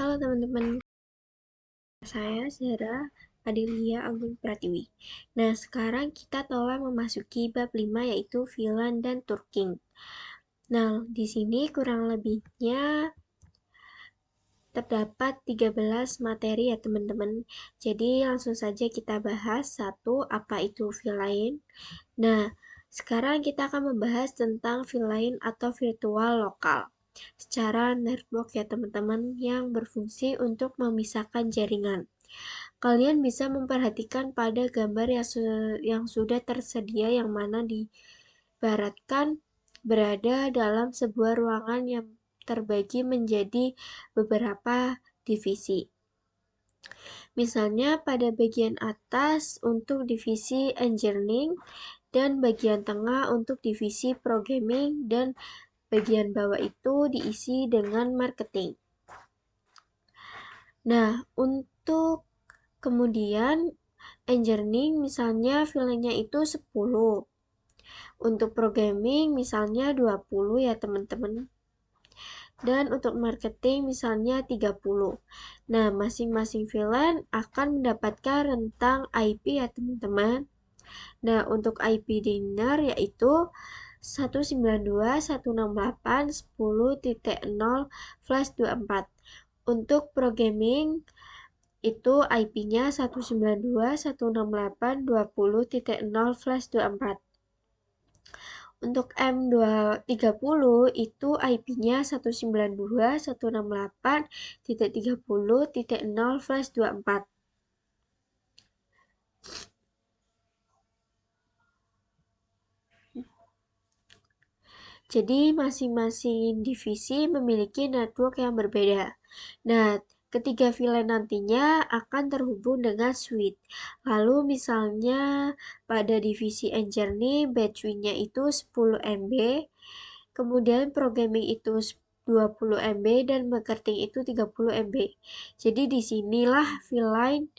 Halo teman-teman, saya Zara Adelia Anggun Pratiwi. Nah, sekarang kita telah memasuki bab 5 yaitu VLAN dan Turking. Nah, di sini kurang lebihnya terdapat 13 materi ya teman-teman. Jadi langsung saja kita bahas. Satu, apa itu VLAN? Nah, sekarang kita akan membahas tentang VLAN atau virtual lokal secara network ya teman-teman, yang berfungsi untuk memisahkan jaringan. Kalian bisa memperhatikan pada gambar yang sudah tersedia, yang mana diibaratkan berada dalam sebuah ruangan yang terbagi menjadi beberapa divisi. Misalnya pada bagian atas untuk divisi engineering, dan bagian tengah untuk divisi programming, dan bagian bawah itu diisi dengan marketing. Nah, untuk kemudian engineering misalnya VLAN-nya itu 10. Untuk programming misalnya 20 ya teman-teman. Dan untuk marketing misalnya 30. Nah, masing-masing VLAN akan mendapatkan rentang IP ya teman-teman. Nah, untuk IP dinner yaitu 192.168.10.0/24. Untuk programming itu IP-nya 192.168.20.0/24. Untuk M230 itu IP-nya 192.168.30.0/24. Jadi masing-masing divisi memiliki network yang berbeda. Nah, ketiga VLAN nantinya akan terhubung dengan switch. Lalu misalnya pada divisi engineering bandwidth-nya itu 10 MB, kemudian programming itu 20 MB, dan marketing itu 30 MB. Jadi disinilah VLAN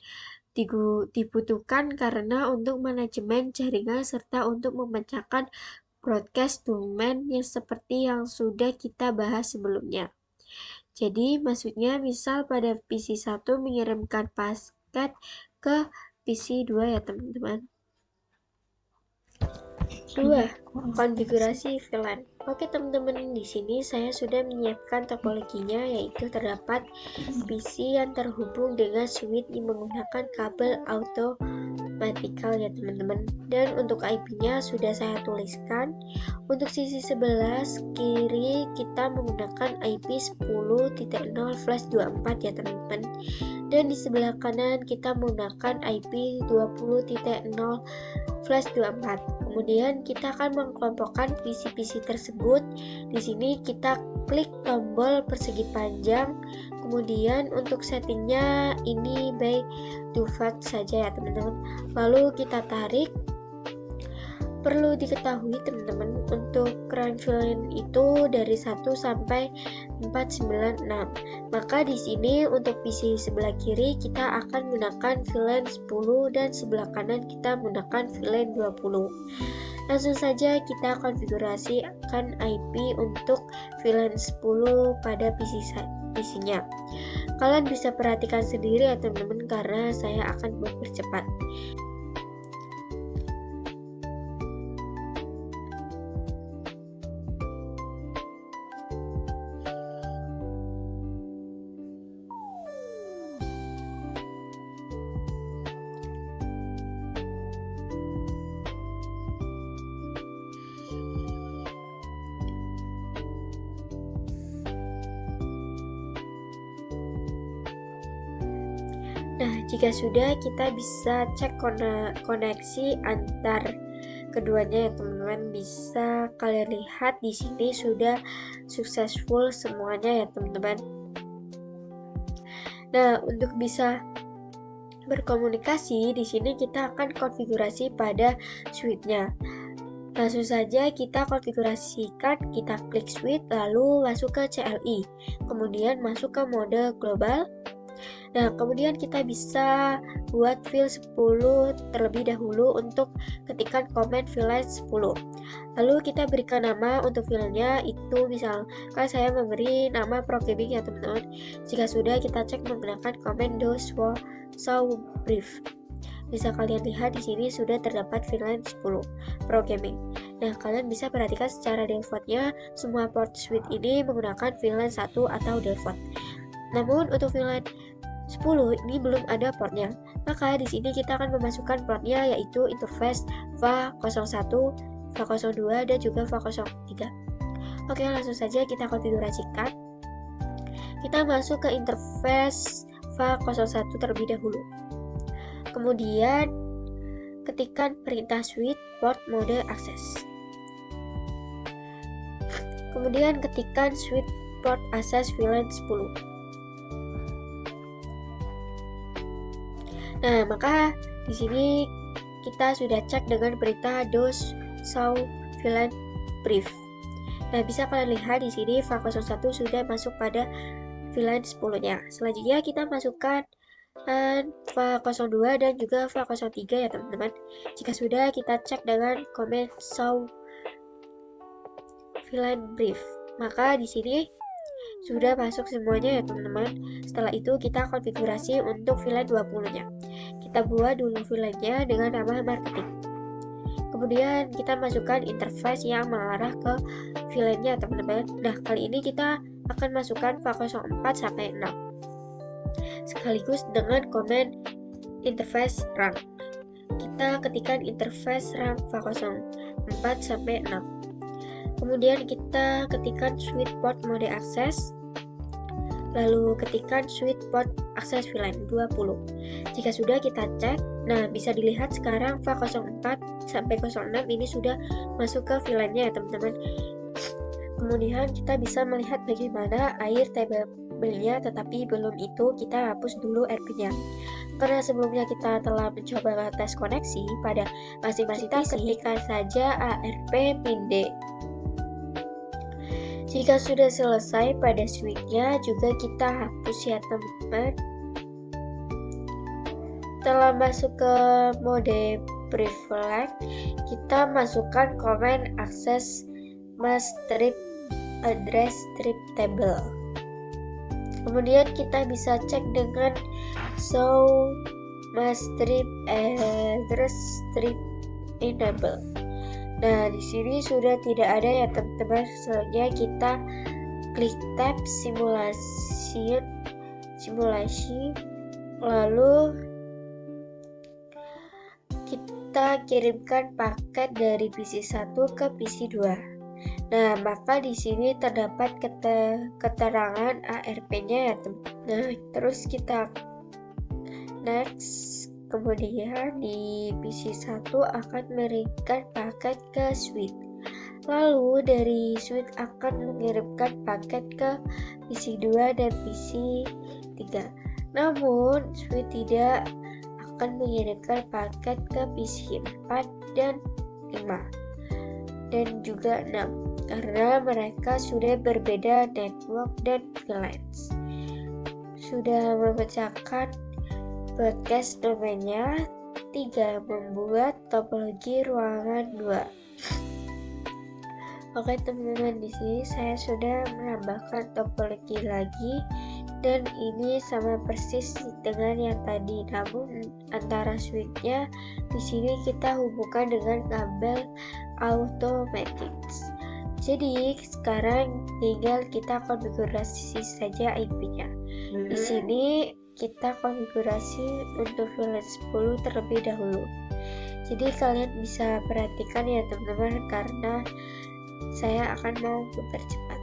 dibutuhkan karena untuk manajemen jaringan serta untuk memecahkan broadcast domain yang seperti yang sudah kita bahas sebelumnya. Jadi maksudnya misal pada PC 1 mengirimkan paket ke PC 2 ya teman-teman. 2. Konfigurasi VLAN. Oke teman-teman, di sini saya sudah menyiapkan topologinya, yaitu terdapat PC yang terhubung dengan switch yang menggunakan kabel automatikal ya teman-teman. Dan untuk IP-nya sudah saya tuliskan. Untuk sisi sebelah kiri kita menggunakan IP 10.0/24 ya teman-teman. Dan di sebelah kanan kita menggunakan IP 20.0/24. Kemudian kita akan mengkelompokkan PC-PC tersebut. Di sini kita klik tombol persegi panjang. Kemudian untuk settingnya ini by default saja ya teman-teman. Lalu kita tarik. Perlu diketahui teman-teman, untuk range VLAN itu dari 1 sampai 496. Maka di sini untuk PC sebelah kiri kita akan menggunakan VLAN 10 dan sebelah kanan kita menggunakan VLAN 20. Langsung saja kita konfigurasikan IP untuk VLAN 10 pada PC-nya. Kalian bisa perhatikan sendiri ya teman-teman, karena saya akan mempercepat. Nah, jika sudah, kita bisa cek koneksi antar keduanya ya teman-teman. Bisa kalian lihat di sini sudah successful semuanya ya teman-teman. Nah, untuk bisa berkomunikasi di sini kita akan konfigurasi pada switch-nya. Langsung saja kita konfigurasikan, kita klik switch lalu masuk ke CLI. Kemudian masuk ke mode global. Nah, kemudian kita bisa buat fill 10 terlebih dahulu untuk ketikkan komen fill-line 10. Lalu kita berikan nama untuk filenya, itu misalkan saya memberi nama programming ya teman-teman. Jika sudah, kita cek menggunakan komen do show brief. Bisa kalian lihat di sini sudah terdapat fill-line 10 programming. Nah, kalian bisa perhatikan secara defaultnya semua port suite ini menggunakan fill-line 1 atau default. Namun untuk fill-line 10 ini belum ada portnya. Maka di sini kita akan memasukkan portnya, yaitu interface FA01, FA02 dan juga FA03. Oke, langsung saja kita konfigurasikan. Kita masuk ke interface FA01 terlebih dahulu. Kemudian ketikkan perintah switch port mode access. Kemudian ketikkan switch port access fill-line 10. Nah, maka di sini kita sudah cek dengan perintah do show fill-line brief. Nah, bisa kalian lihat di sini FA01 sudah masuk pada fill-line 10-nya. Selanjutnya kita masukkan FA02 dan juga FA03 ya teman-teman. Jika sudah, kita cek dengan comment show fill-line brief. Maka di sini sudah masuk semuanya ya teman-teman. Setelah itu kita konfigurasi untuk fill-line 20-nya. Kita buat dulu fill-line-nya dengan nama marketing. Kemudian kita masukkan interface yang mengarah ke fill-line-nya teman-teman. Nah, kali ini kita akan masukkan FA04 sampai 6 sekaligus dengan komen interface run. Kita ketikkan interface run FA04 sampai 6. Kemudian kita ketikkan switch port mode access, lalu ketikkan switch port access fill-line 20. Jika sudah, kita cek. Nah, bisa dilihat sekarang FA04 sampai 06 ini sudah masuk ke fill-line-nya ya teman-teman. Kemudian kita bisa melihat bagaimana air tabelnya, tetapi belum itu kita hapus dulu RP-nya. Karena sebelumnya kita telah mencoba tes koneksi pada masing-masing TC, ketikkan saja ARP-D. Jika sudah selesai pada switch-nya, juga kita hapus ya teman-teman. Setelah masuk ke mode privilege, kita masukkan comment access mask strip address strip table. Kemudian kita bisa cek dengan show mask strip address strip enable. Nah, di sini sudah tidak ada ya teman-teman. Selanjutnya kita klik tab simulasi, lalu kita kirimkan paket dari PC 1 ke PC 2. Nah, maka di sini terdapat keterangan ARP-nya ya teman. Nah, terus kita next. Kemudian di PC 1 akan mengirimkan paket ke switch. Lalu dari switch akan mengirimkan paket ke PC 2 dan PC 3. Namun switch tidak akan mengirimkan paket ke PC 4 dan 5 dan juga 6 karena mereka sudah berbeda network dan VLANs. Sudah memecahkan broadcast domainnya. 3. Membuat topologi ruangan 2. Oke teman-teman, di sini saya sudah menambahkan topologi lagi dan ini sama persis dengan yang tadi. Namun antara switch-nya di sini kita hubungkan dengan kabel automatics. Jadi sekarang tinggal kita konfigurasi saja IP-nya. Di sini kita konfigurasi untuk VLAN 10 terlebih dahulu. Jadi kalian bisa perhatikan ya teman-teman, karena saya akan mau mempercepat.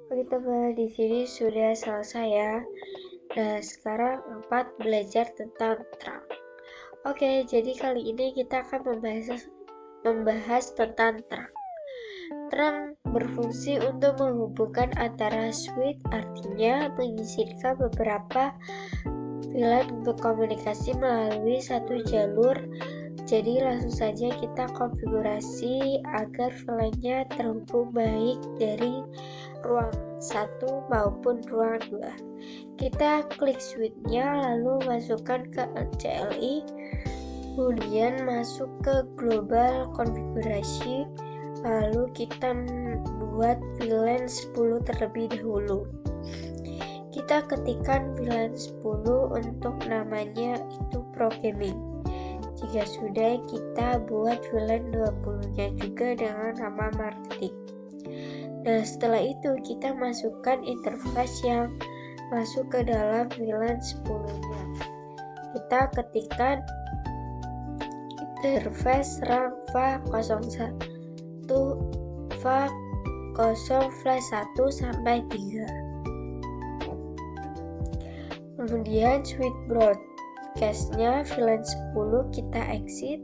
Oke teman, di sini sudah selesai ya. Nah, sekarang 4 belajar tentang terang. Oke, jadi kali ini kita akan membahas tentang terang. Terang berfungsi untuk menghubungkan antara switch, artinya mengizinkan beberapa VLAN berkomunikasi melalui satu jalur. Jadi langsung saja kita konfigurasi agar VLAN-nya terhubung baik dari ruang 1 maupun ruang 2. Kita klik switch-nya lalu masukkan ke CLI, kemudian masuk ke global konfigurasi, lalu kita buat VLAN 10 terlebih dahulu. Kita ketikkan VLAN 10 untuk namanya itu ProGaming. Jika sudah, kita buat VLAN 20-nya juga dengan nama marketing. Nah, setelah itu kita masukkan interface yang masuk ke dalam VLAN 10-nya. Kita ketikkan interface RAM VA01 VA0/1 sampai 3. Kemudian switch broadcast-nya VLAN 10 kita exit.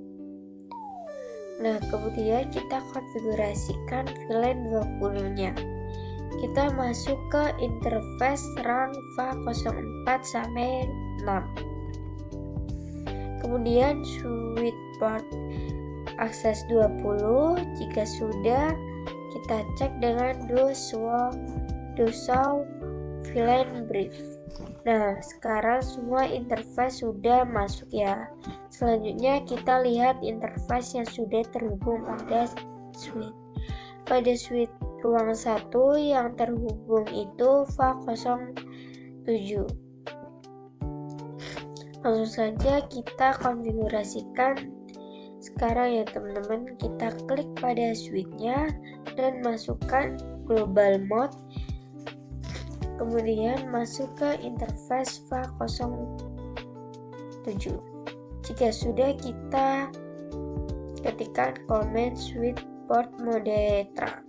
Nah, kemudian kita konfigurasikan VLAN 20-nya. Kita masuk ke interface RAM VA04 sampai 6. Kemudian switch port akses 20. Jika sudah, kita cek dengan do show VLAN brief. Nah, sekarang semua interface sudah masuk ya. Selanjutnya kita lihat interface yang sudah terhubung pada switch. Pada switch ruang 1 yang terhubung itu VA07. Langsung saja kita konfigurasikan. Sekarang ya teman-teman, kita klik pada switch-nya dan masukkan global mode. Kemudian masuk ke interface VA07. Jika sudah, kita ketikkan command switch port mode terang.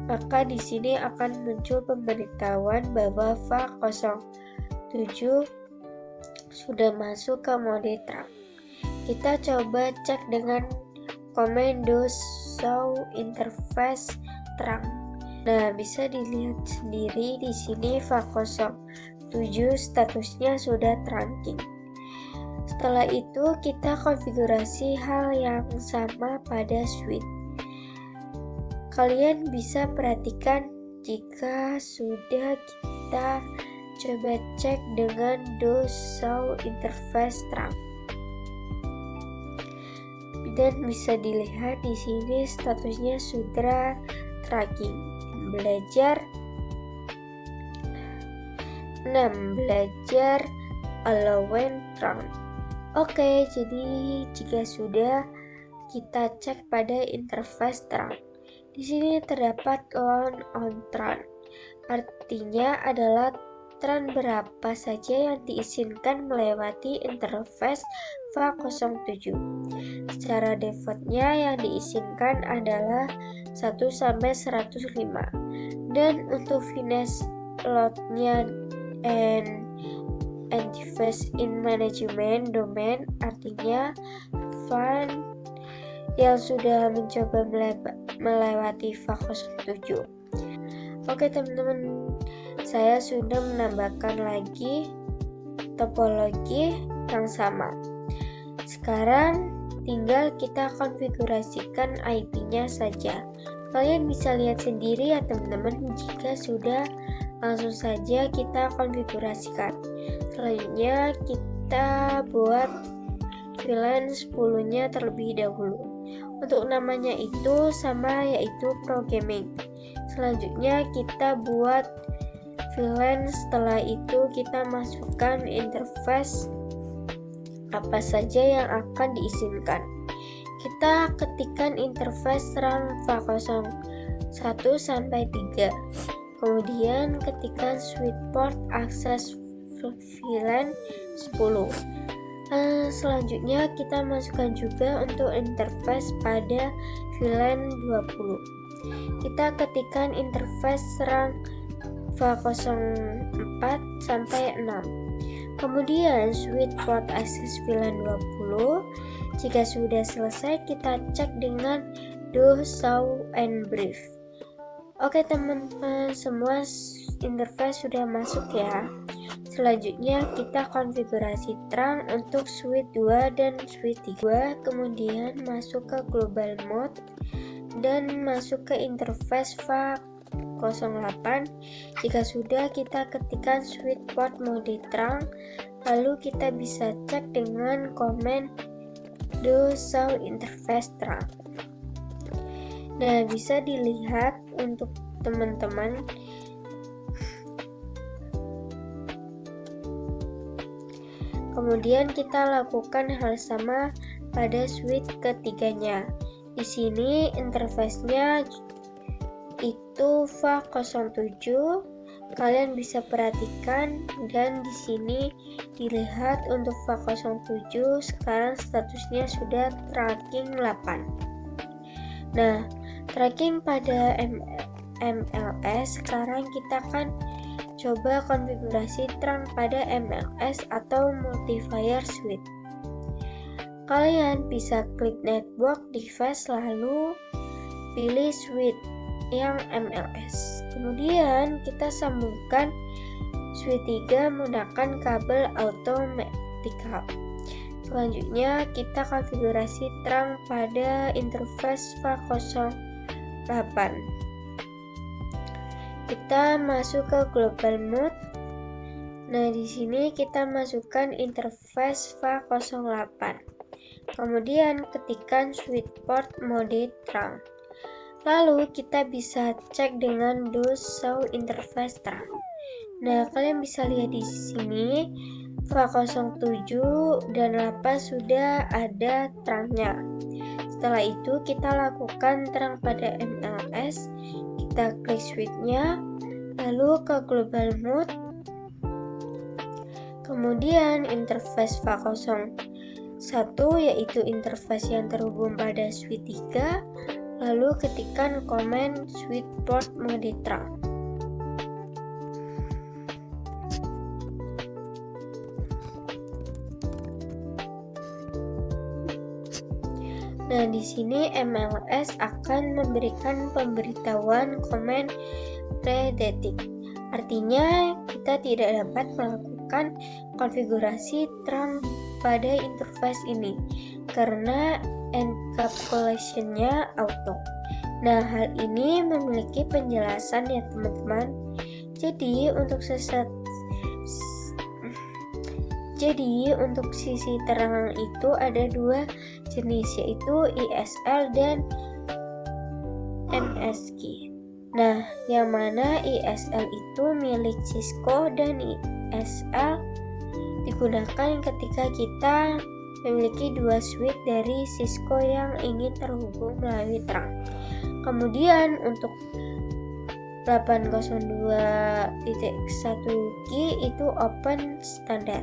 Maka di sini akan muncul pemberitahuan bahwa VA07 sudah masuk ke mode terang. Kita coba cek dengan command do show interface terang. Nah, bisa dilihat sendiri di sini VA07 statusnya sudah trunking. Setelah itu kita konfigurasi hal yang sama pada switch. Kalian bisa perhatikan jika sudah, kita coba cek dengan do show interface terang. Dan bisa dilihat di sini statusnya sudah tracking. Belajar allowance terang. Oke, jadi jika sudah, kita cek pada interface terang. Di sini terdapat on tran. Artinya adalah tran berapa saja yang diizinkan melewati interface VA07. Secara defaultnya yang diizinkan adalah 1 sampai 105. Dan untuk finish load-nya and device in management domain, artinya file yang sudah mencoba melewati VA07. Oke teman-teman, saya sudah menambahkan lagi topologi yang sama. Sekarang tinggal kita konfigurasikan IP-nya saja. Kalian bisa lihat sendiri ya teman-teman. Jika sudah, langsung saja kita konfigurasikan. Selanjutnya kita buat VLAN 10-nya terlebih dahulu. Untuk namanya itu sama, yaitu ProGaming. Selanjutnya kita buat VLAN. Setelah itu kita masukkan interface apa saja yang akan diizinkan. Kita ketikkan interface RAM VA01 sampai 3. Kemudian ketikkan switch port akses VLAN 10. Selanjutnya kita masukkan juga untuk interface pada VLAN 20. Kita ketikkan interface RAM VA04 sampai 6. Kemudian switch port akses VLAN 20. Jika sudah selesai, kita cek dengan do show and brief. Oke teman-teman, semua interface sudah masuk ya. Selanjutnya kita konfigurasi terang untuk switch 2 dan switch 3. Kemudian masuk ke global mode dan masuk ke interface FA08. Jika sudah, kita ketikkan switch port mode terang. Lalu kita bisa cek dengan komen do show interface terang. Nah, bisa dilihat untuk teman-teman. Kemudian kita lakukan hal sama pada switch ketiganya. Di sini interface-nya itu FA07. Kalian bisa perhatikan, dan di sini dilihat untuk FA07 sekarang statusnya sudah tracking 8. Nah, tracking pada MLS sekarang kita akan coba konfigurasi terang pada MLS atau multiplier switch. Kalian bisa klik network device lalu pilih switch yang MLS. Kemudian kita sambungkan switch 3 menggunakan kabel automatical. Selanjutnya kita konfigurasi terang pada interface FA08. Kita masuk ke global mode. Nah, di sini kita masukkan interface FA08. Kemudian ketikkan switch port mode terang. Lalu kita bisa cek dengan do show interface terang. Nah, kalian bisa lihat di sini FA07 dan 8 sudah ada terangnya. Setelah itu kita lakukan terang pada MLS. Kita klik switch-nya, lalu ke global mode. Kemudian interface FA01 yaitu interface yang terhubung pada switch 3. Lalu ketikkan komen switch port mode terang. Nah, di sini MLS akan memberikan pemberitahuan komen redetect. Artinya kita tidak dapat melakukan konfigurasi terang pada interface ini karena encapsulation-nya auto. Nah, hal ini memiliki penjelasan ya teman-teman. Jadi untuk sisi terang itu ada dua jenis, yaitu ISL dan MSG. Nah, yang mana ISL itu milik Cisco dan ISL digunakan ketika kita memiliki dua switch dari Cisco yang ingin terhubung melalui terang. Kemudian untuk 802.1G itu open standar.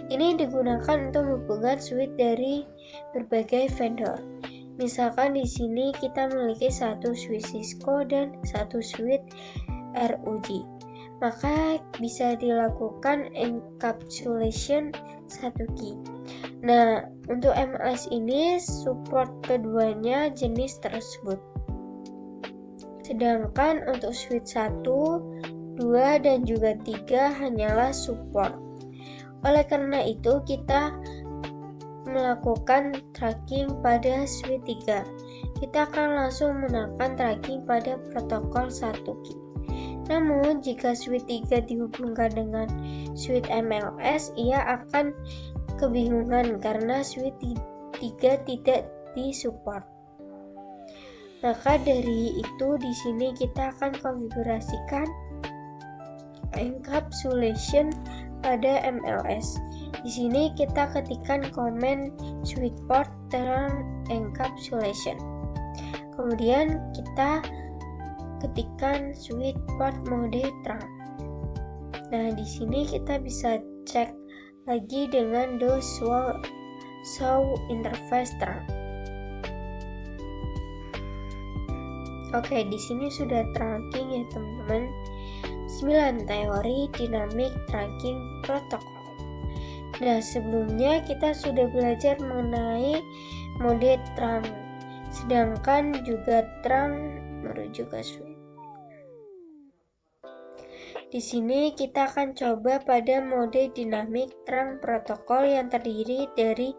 Ini digunakan untuk hubungan switch dari berbagai vendor. Misalkan di sini kita memiliki satu switch Cisco dan satu switch RUG. Maka bisa dilakukan encapsulation 1G. Nah, untuk MLS ini support keduanya jenis tersebut. Sedangkan untuk switch 1, 2, dan juga 3 hanyalah support. Oleh karena itu, kita melakukan tracking pada switch 3. Kita akan langsung menekan tracking pada protokol 1G. Namun, jika switch 3 dihubungkan dengan switch MLS, ia akan kebingungan karena switch 3 tidak disupport. Maka dari itu di sini kita akan konfigurasikan encapsulation pada MLS. Di sini kita ketikkan komen switch port terang encapsulation. Kemudian kita ketikkan switch port mode terang. Nah, di sini kita bisa cek lagi dengan do show interface terang. Oke, di sini sudah tracking ya teman-teman. 9 teori dinamik tracking protokol. Nah, sebelumnya kita sudah belajar mengenai mode terang, sedangkan juga terang merujuk ke switch. Di sini kita akan coba pada mode dinamik terang protokol yang terdiri dari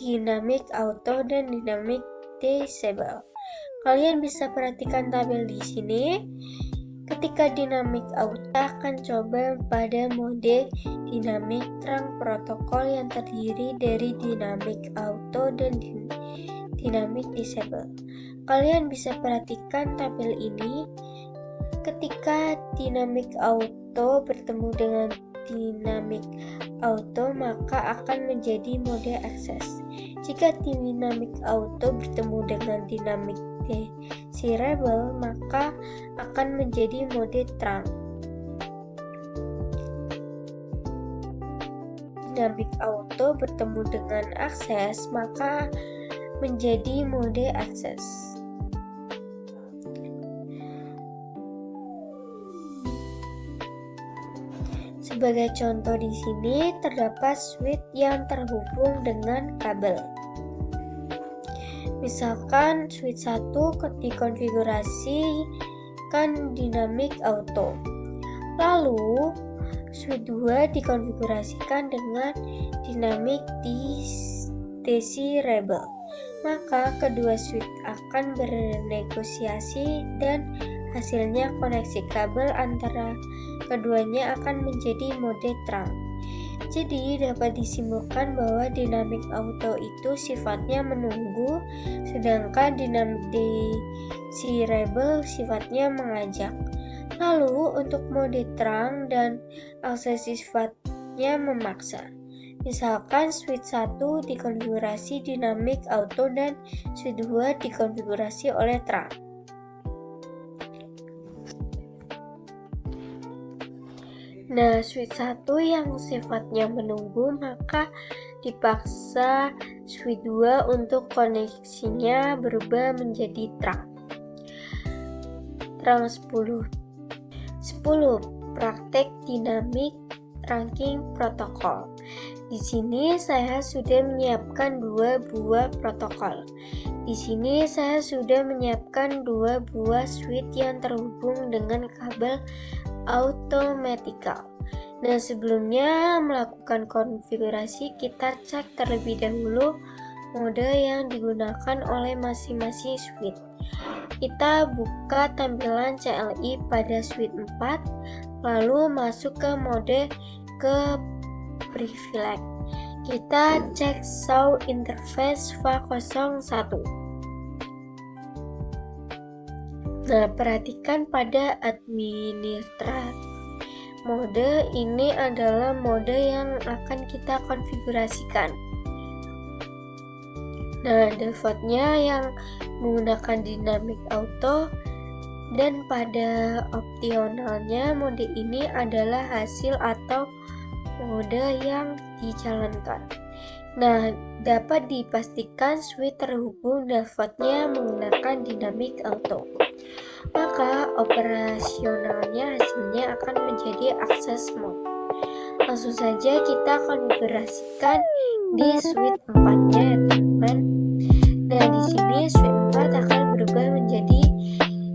dinamik auto dan dinamik disable. Kalian bisa perhatikan tabel di sini. Ketika dinamik auto akan coba pada mode dinamik terang protokol yang terdiri dari dinamik auto dan dinamik disable. Kalian bisa perhatikan tabel ini. Ketika dinamik auto bertemu dengan dinamik auto, maka akan menjadi mode access. Jika dinamik auto bertemu dengan dinamik desirable, maka akan menjadi mode terang. Dinamik auto bertemu dengan access, maka menjadi mode access. Sebagai contoh di sini terdapat switch yang terhubung dengan kabel. Misalkan switch 1 dikonfigurasikan dinamik auto. Lalu switch 2 dikonfigurasikan dengan dinamik desirable. Maka kedua switch akan bernegosiasi dan hasilnya koneksi kabel antara keduanya akan menjadi mode terang. Jadi dapat disimpulkan bahwa dinamik auto itu sifatnya menunggu, sedangkan dinamik desirable sifatnya mengajak. Lalu untuk mode terang dan access sifatnya memaksa. Misalkan switch 1 dikonfigurasi dinamik auto dan switch 2 dikonfigurasi oleh terang. Nah, switch 1 yang sifatnya menunggu, maka dipaksa switch 2 untuk koneksinya berubah menjadi terang. Terang 10. Praktek dinamik ranking protokol. Di sini saya sudah menyiapkan 2 buah protokol. Di sini saya sudah menyiapkan 2 buah switch yang terhubung dengan kabel automatical. Nah, sebelumnya melakukan konfigurasi, kita cek terlebih dahulu mode yang digunakan oleh masing-masing switch. Kita buka tampilan CLI pada switch 4, lalu masuk ke mode ke privilege. Kita cek show interface FA01. Nah, perhatikan pada administrator mode, ini adalah mode yang akan kita konfigurasikan. Nah, defaultnya yang menggunakan dinamik auto, dan pada opsionalnya mode ini adalah hasil atau mode yang dijalankan. Nah, dapat dipastikan switch terhubung defaultnya menggunakan dinamik auto. Maka operasionalnya hasilnya akan menjadi access mode. Langsung saja kita konfigurasikan di switch 4-nya ya teman-teman. Nah, di sini switch 4 akan berubah menjadi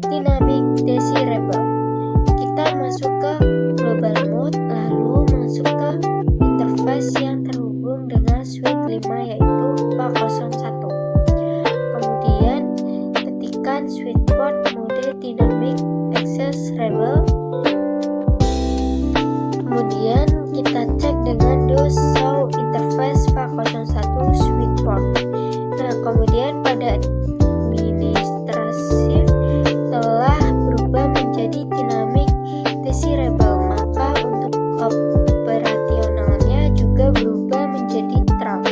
dinamik desirable. Kita masuk ke global mode, lalu masuk ke interface yang terhubung dengan switch 5 yaitu FA01. Kemudian ketikkan switch port mode dynamic access rebel. Kemudian kita cek dengan do show interface FA01 switch port. Nah, kemudian pada administratif telah berubah menjadi dynamic desirable, maka untuk operasionalnya juga berubah menjadi terang.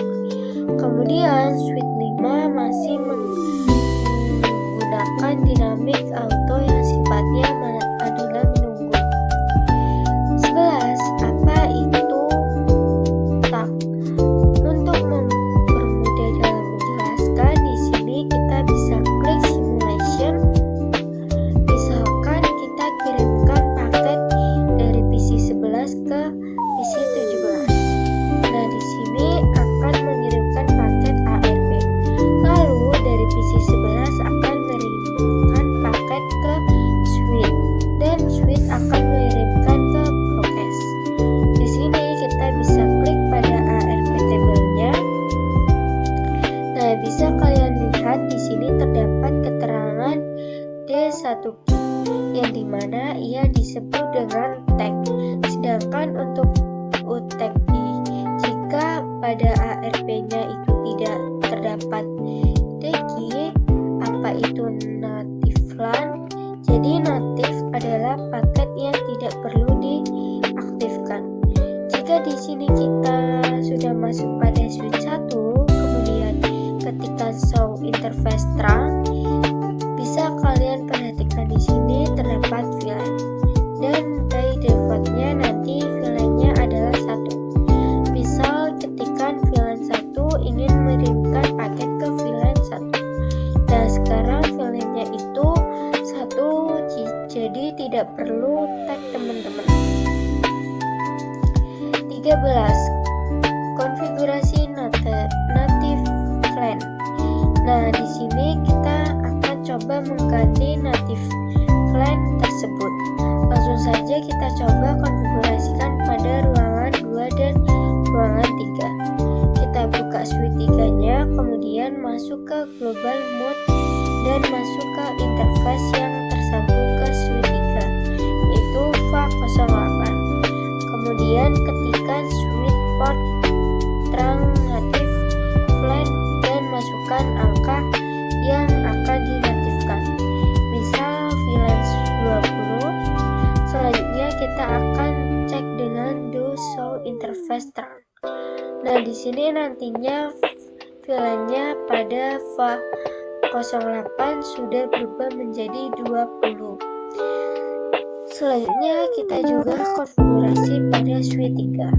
Kemudian switch 5 masih menggunakan dinamik auto yang sifatnya adalah menunggu. 11. Apa itu tak? Untuk mempermudah dalam menjelaskan, di sini kita bisa klik simulation. Misalkan kita kirimkan paket dari PC 11 ke PC 17. Nah, di sini akan mengirimkan paket ARP. Lalu dari PC 11 akan mengirimkan paket ke yang dimana ia disebut dengan tag. Sedangkan untuk utag jika pada ARP-nya itu tidak terdapat tag, apa itu native LAN? Jadi native adalah paket yang tidak perlu diaktifkan. Jika di sini kita sudah masuk pada switch 1, kemudian ketika show interface terang, bisa kalian perhatikan di sini terdapat VLAN. Dan by defaultnya nanti VLAN-nya adalah 1. Misal ketika VLAN 1 ingin mengirimkan paket ke VLAN 1. Nah, sekarang VLAN-nya itu 1, jadi tidak perlu tag teman-teman. 13. Konfigurasi native LAN. Nah, di sini kita akan coba mengganti native LAN tersebut. Langsung saja kita coba konfigurasikan pada ruangan 2 dan ruangan 3. Kita buka switch 3-nya, kemudian masuk ke global mode dan masuk ke interface yang tersambung ke switch 3, yaitu FA08. Kemudian ketikkan switch port terang native LAN dan masukkan angka yang akan dinatifkan. Misal VLAN 20. Selanjutnya kita akan cek dengan do show interface terang. Nah, di sini nantinya VLAN-nya pada FA08 sudah berubah menjadi 20. Selanjutnya kita juga konfigurasi pada switch 3.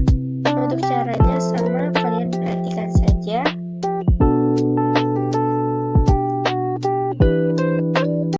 Untuk caranya sama, kalian perhatikan